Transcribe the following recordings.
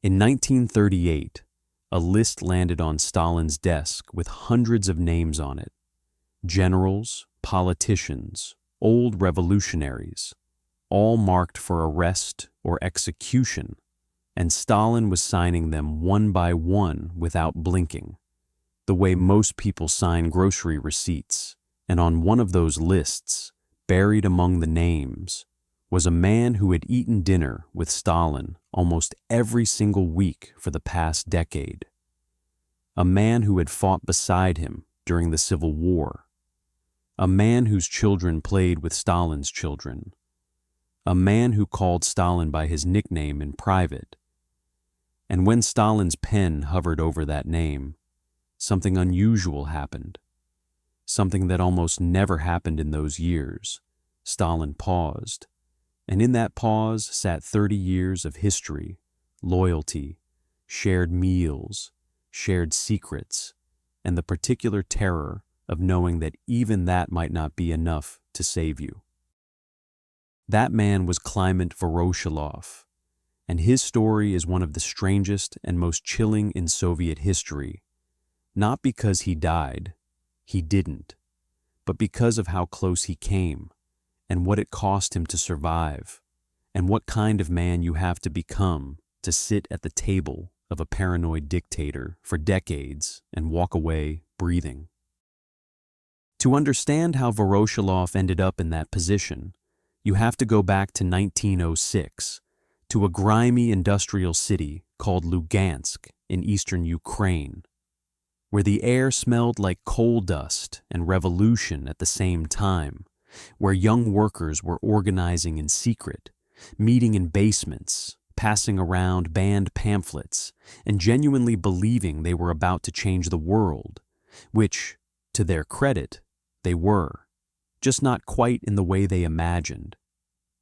In 1938, a list landed on Stalin's desk with hundreds of names on it. Generals, politicians, old revolutionaries, all marked for arrest or execution, and Stalin was signing them one by one without blinking, the way most people sign grocery receipts. And on one of those lists, buried among the names, was a man who had eaten dinner with Stalin almost every single week for the past decade. A man who had fought beside him during the Civil War. A man whose children played with Stalin's children. A man who called Stalin by his nickname in private. And when Stalin's pen hovered over that name, something unusual happened. Something that almost never happened in those years. Stalin paused. And in that pause sat 30 years of history, loyalty, shared meals, shared secrets, and the particular terror of knowing that even that might not be enough to save you. That man was Kliment Voroshilov, and his story is one of the strangest and most chilling in Soviet history, not because he died, he didn't, but because of how close he came, and what it cost him to survive, and what kind of man you have to become to sit at the table of a paranoid dictator for decades and walk away breathing. To understand how Voroshilov ended up in that position, you have to go back to 1906, to a grimy industrial city called Lugansk in eastern Ukraine, where the air smelled like coal dust and revolution at the same time, where young workers were organizing in secret, meeting in basements, passing around banned pamphlets, and genuinely believing they were about to change the world, which, to their credit, they were, just not quite in the way they imagined.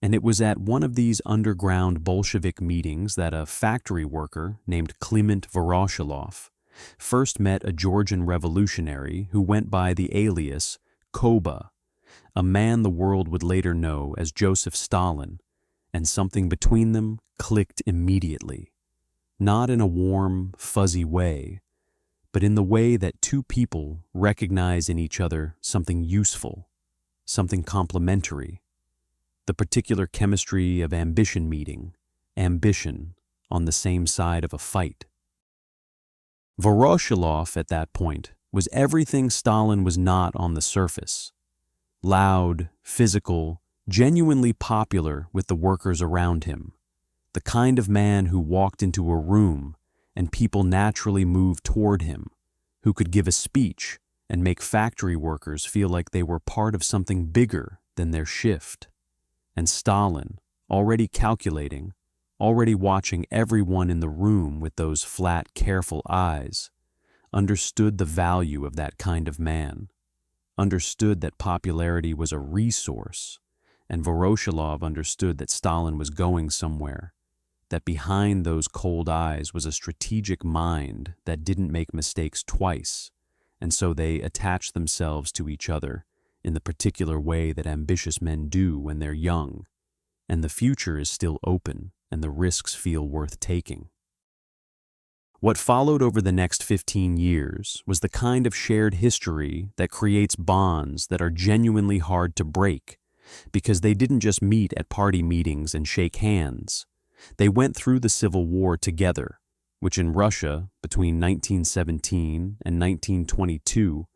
And it was at one of these underground Bolshevik meetings that a factory worker named Kliment Voroshilov first met a Georgian revolutionary who went by the alias Koba, a man the world would later know as Joseph Stalin, and something between them clicked immediately, not in a warm, fuzzy way, but in the way that two people recognize in each other something useful, something complementary, the particular chemistry of ambition meeting, ambition on the same side of a fight. Voroshilov at that point was everything Stalin was not on the surface. Loud, physical, genuinely popular with the workers around him, the kind of man who walked into a room and people naturally moved toward him, who could give a speech and make factory workers feel like they were part of something bigger than their shift. And Stalin, already calculating, already watching everyone in the room with those flat, careful eyes, understood the value of that kind of man, understood that popularity was a resource, and Voroshilov understood that Stalin was going somewhere, that behind those cold eyes was a strategic mind that didn't make mistakes twice, and so they attached themselves to each other in the particular way that ambitious men do when they're young, and the future is still open and the risks feel worth taking. What followed over the next 15 years was the kind of shared history that creates bonds that are genuinely hard to break, because they didn't just meet at party meetings and shake hands. They went through the Civil War together, which in Russia, between 1917 and 1922,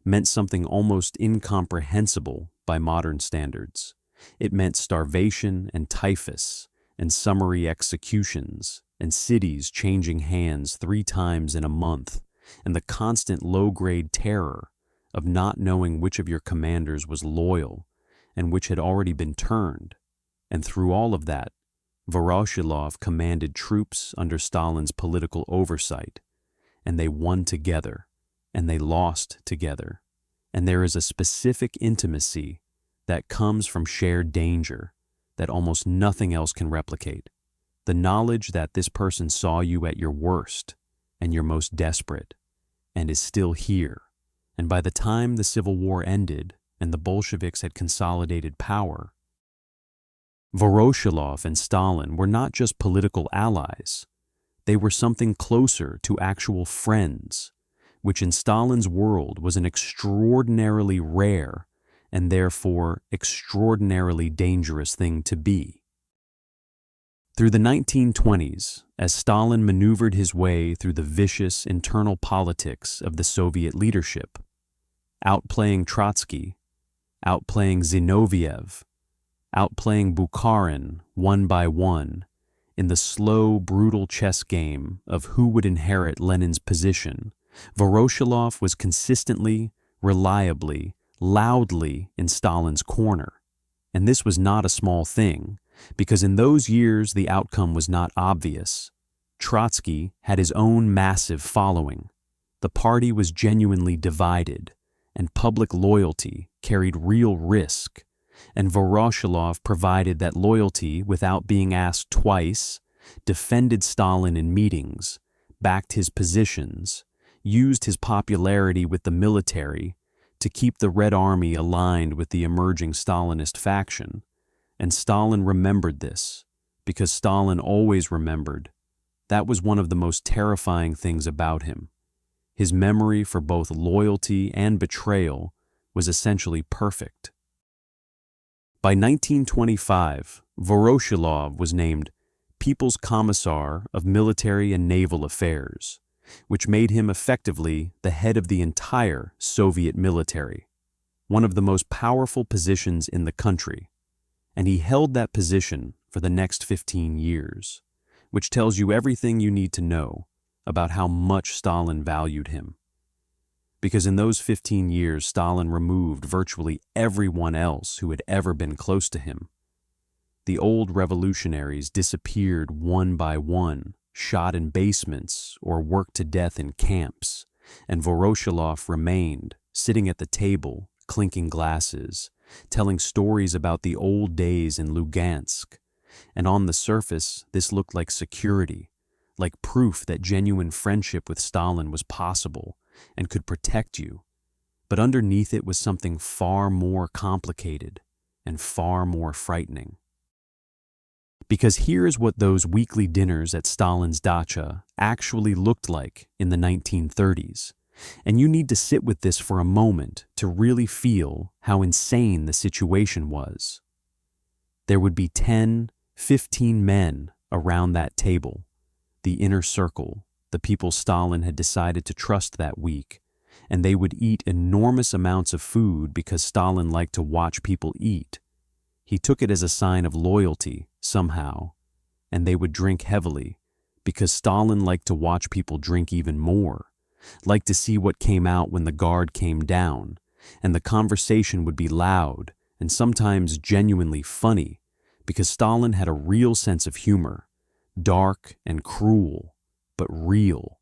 meant something almost incomprehensible by modern standards. It meant starvation and typhus, and summary executions, and cities changing hands 3 times in a month, and the constant low-grade terror of not knowing which of your commanders was loyal and which had already been turned. And through all of that, Voroshilov commanded troops under Stalin's political oversight, and they won together, and they lost together, and there is a specific intimacy that comes from shared danger that almost nothing else can replicate. The knowledge that this person saw you at your worst and your most desperate, and is still here, and by the time the Civil War ended and the Bolsheviks had consolidated power, Voroshilov and Stalin were not just political allies, They were something closer to actual friends, which in Stalin's world was an extraordinarily rare and therefore extraordinarily dangerous thing to be. Through the 1920s, as Stalin maneuvered his way through the vicious internal politics of the Soviet leadership, outplaying Trotsky, outplaying Zinoviev, outplaying Bukharin one by one, in the slow, brutal chess game of who would inherit Lenin's position, Voroshilov was consistently, reliably, loudly in Stalin's corner. And this was not a small thing, because in those years the outcome was not obvious. Trotsky had his own massive following. The party was genuinely divided, and public loyalty carried real risk. And Voroshilov provided that loyalty without being asked twice, defended Stalin in meetings, backed his positions, used his popularity with the military to keep the Red Army aligned with the emerging Stalinist faction. And Stalin remembered this, because Stalin always remembered. That was one of the most terrifying things about him. His memory for both loyalty and betrayal was essentially perfect. By 1925, Voroshilov was named People's Commissar of Military and Naval Affairs, which made him effectively the head of the entire Soviet military, one of the most powerful positions in the country, and he held that position for the next 15 years, which tells you everything you need to know about how much Stalin valued him. Because in those 15 years, Stalin removed virtually everyone else who had ever been close to him. The old revolutionaries disappeared one by one, shot in basements or worked to death in camps, and Voroshilov remained, sitting at the table, clinking glasses, telling stories about the old days in Lugansk. And on the surface, this looked like security, like proof that genuine friendship with Stalin was possible and could protect you. But underneath it was something far more complicated and far more frightening. Because here is what those weekly dinners at Stalin's dacha actually looked like in the 1930s. And you need to sit with this for a moment to really feel how insane the situation was. There would be 10, 15 men around that table, the inner circle, the people Stalin had decided to trust that week, and they would eat enormous amounts of food because Stalin liked to watch people eat. He took it as a sign of loyalty, somehow, and they would drink heavily because Stalin liked to watch people drink even more, liked to see what came out when the guard came down, and the conversation would be loud and sometimes genuinely funny because Stalin had a real sense of humor, dark and cruel, but real,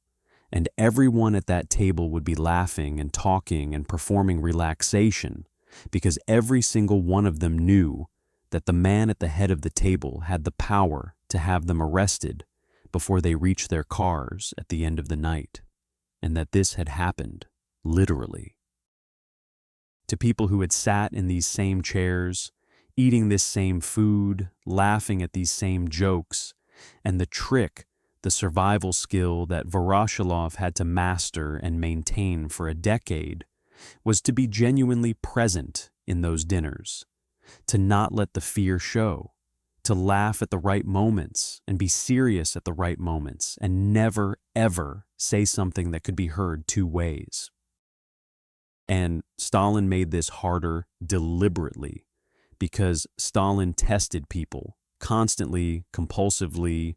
and everyone at that table would be laughing and talking and performing relaxation because every single one of them knew that the man at the head of the table had the power to have them arrested before they reached their cars at the end of the night, and that this had happened, literally. To people who had sat in these same chairs, eating this same food, laughing at these same jokes, and the trick, the survival skill that Voroshilov had to master and maintain for a decade, was to be genuinely present in those dinners, to not let the fear show, to laugh at the right moments and be serious at the right moments, and never, ever say something that could be heard two ways. And Stalin made this harder deliberately, because Stalin tested people constantly, compulsively.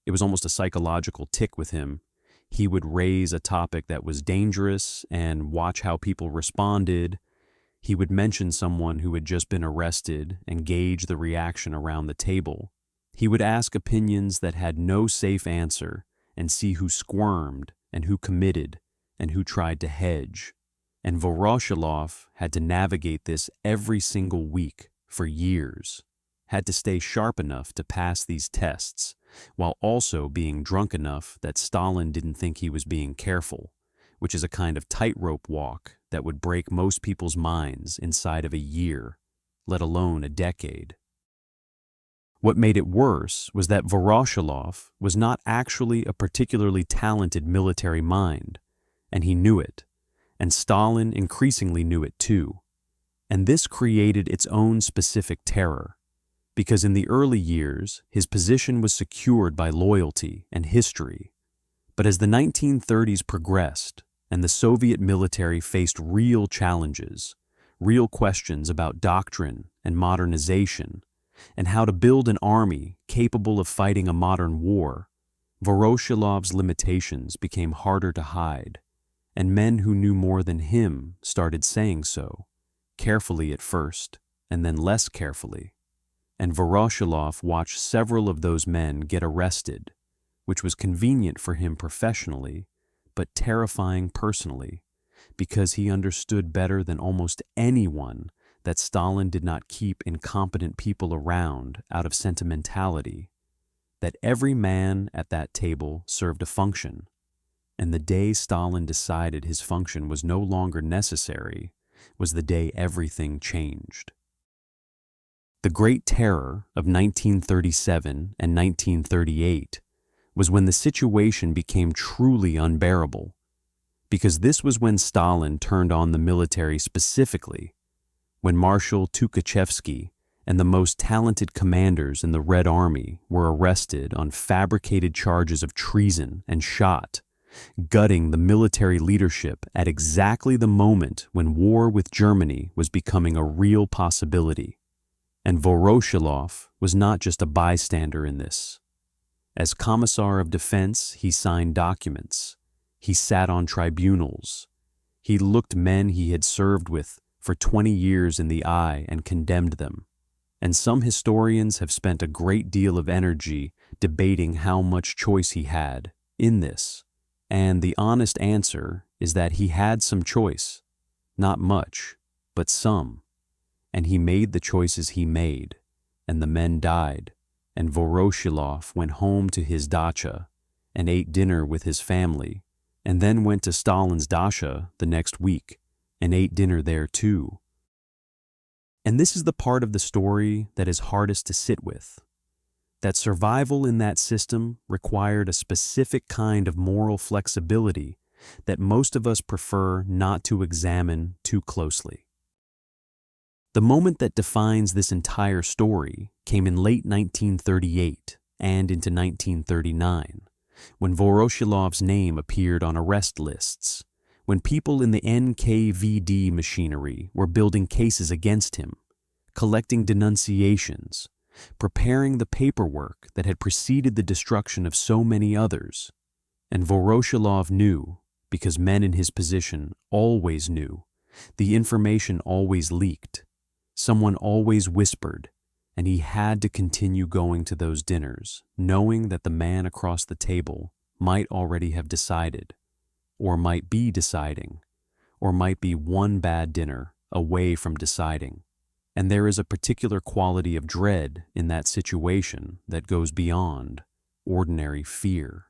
It was almost a psychological tick with him. He would raise a topic that was dangerous and watch how people responded. He would mention someone who had just been arrested and gauge the reaction around the table. He would ask opinions that had no safe answer and see who squirmed and who committed and who tried to hedge. And Voroshilov had to navigate this every single week for years, had to stay sharp enough to pass these tests, while also being drunk enough that Stalin didn't think he was being careful, which is a kind of tightrope walk that would break most people's minds inside of a year, let alone a decade. What made it worse was that Voroshilov was not actually a particularly talented military mind, and he knew it, and Stalin increasingly knew it too. And this created its own specific terror, because in the early years, his position was secured by loyalty and history. But as the 1930s progressed and the Soviet military faced real challenges, real questions about doctrine and modernization, and how to build an army capable of fighting a modern war, Voroshilov's limitations became harder to hide, and men who knew more than him started saying so, carefully at first, and then less carefully. And Voroshilov watched several of those men get arrested, which was convenient for him professionally, but terrifying personally, because he understood better than almost anyone that Stalin did not keep incompetent people around out of sentimentality, that every man at that table served a function, and the day Stalin decided his function was no longer necessary was the day everything changed. The Great Terror of 1937 and 1938 was when the situation became truly unbearable, because this was when Stalin turned on the military specifically, when Marshal Tukhachevsky and the most talented commanders in the Red Army were arrested on fabricated charges of treason and shot, gutting the military leadership at exactly the moment when war with Germany was becoming a real possibility. And Voroshilov was not just a bystander in this. As Commissar of Defense, he signed documents. He sat on tribunals. He looked men he had served with for 20 years in the eye and condemned them. And some historians have spent a great deal of energy debating how much choice he had in this. And the honest answer is that he had some choice. Not much, but some. And he made the choices he made, and the men died, and Voroshilov went home to his dacha and ate dinner with his family, and then went to Stalin's dacha the next week and ate dinner there too. And this is the part of the story that is hardest to sit with, that survival in that system required a specific kind of moral flexibility that most of us prefer not to examine too closely. The moment that defines this entire story came in late 1938 and into 1939, when Voroshilov's name appeared on arrest lists, when people in the NKVD machinery were building cases against him, collecting denunciations, preparing the paperwork that had preceded the destruction of so many others. And Voroshilov knew, because men in his position always knew, the information always leaked. Someone always whispered, and he had to continue going to those dinners, knowing that the man across the table might already have decided, or might be deciding, or might be one bad dinner away from deciding. And there is a particular quality of dread in that situation that goes beyond ordinary fear.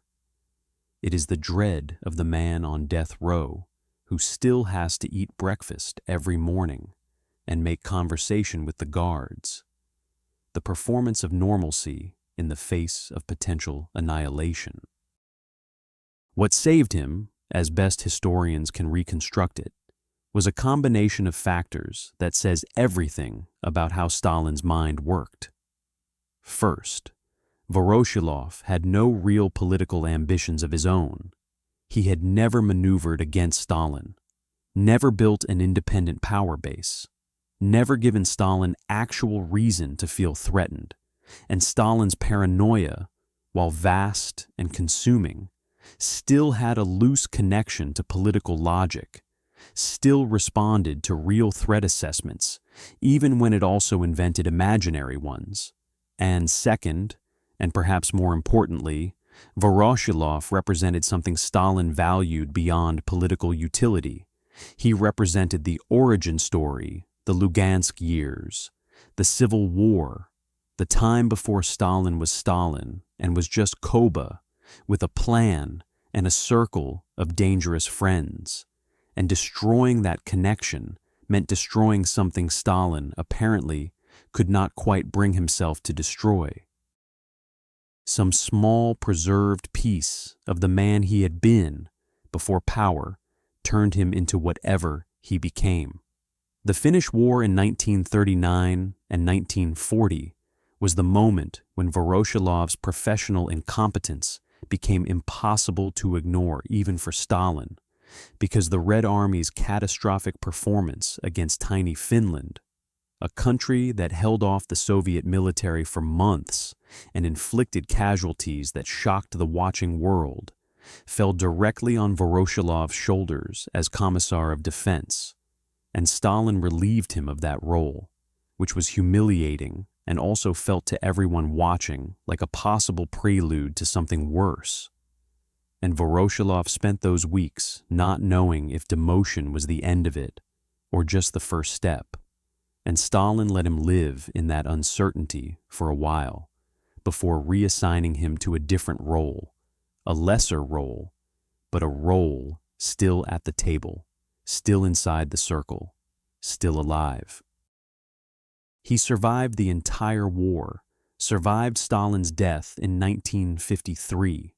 It is the dread of the man on death row who still has to eat breakfast every morning and make conversation with the guards. The performance of normalcy in the face of potential annihilation. What saved him, as best historians can reconstruct it, was a combination of factors that says everything about how Stalin's mind worked. First, Voroshilov had no real political ambitions of his own. He had never maneuvered against Stalin, never built an independent power base, never given Stalin actual reason to feel threatened, and Stalin's paranoia, while vast and consuming, still had a loose connection to political logic, still responded to real threat assessments, even when it also invented imaginary ones. And second, and perhaps more importantly, Voroshilov represented something Stalin valued beyond political utility. He represented the origin story, the Lugansk years, the Civil War, the time before Stalin was Stalin and was just Koba, with a plan and a circle of dangerous friends. And destroying that connection meant destroying something Stalin, apparently, could not quite bring himself to destroy. Some small preserved piece of the man he had been before power turned him into whatever he became. The Finnish War in 1939 and 1940 was the moment when Voroshilov's professional incompetence became impossible to ignore even for Stalin, because the Red Army's catastrophic performance against tiny Finland, a country that held off the Soviet military for months and inflicted casualties that shocked the watching world, fell directly on Voroshilov's shoulders as Commissar of Defense, and Stalin relieved him of that role, which was humiliating and also felt to everyone watching like a possible prelude to something worse. And Voroshilov spent those weeks not knowing if demotion was the end of it or just the first step, and Stalin let him live in that uncertainty for a while before reassigning him to a different role, a lesser role, but a role still at the table, still inside the circle, still alive. He survived the entire war, survived Stalin's death in 1953,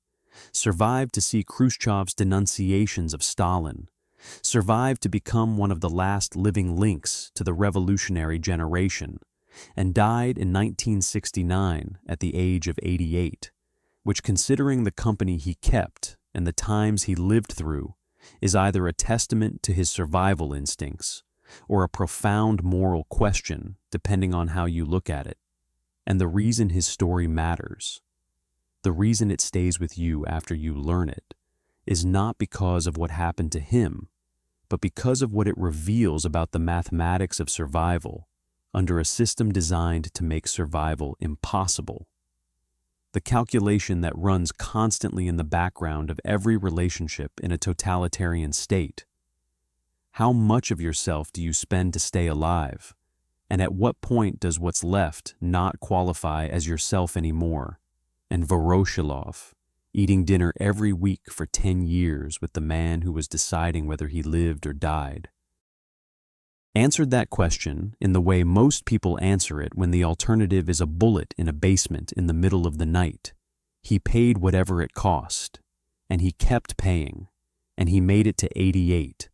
survived to see Khrushchev's denunciations of Stalin, survived to become one of the last living links to the revolutionary generation, and died in 1969 at the age of 88, which, considering the company he kept and the times he lived through, is either a testament to his survival instincts or a profound moral question, depending on how you look at it. And the reason his story matters, the reason it stays with you after you learn it, is not because of what happened to him, but because of what it reveals about the mathematics of survival under a system designed to make survival impossible. The calculation that runs constantly in the background of every relationship in a totalitarian state. How much of yourself do you spend to stay alive? And at what point does what's left not qualify as yourself anymore? And Voroshilov, eating dinner every week for 10 years with the man who was deciding whether he lived or died, answered that question in the way most people answer it when the alternative is a bullet in a basement in the middle of the night. He paid whatever it cost, and he kept paying, and he made it to 88,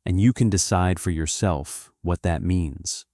and you can decide for yourself what that means.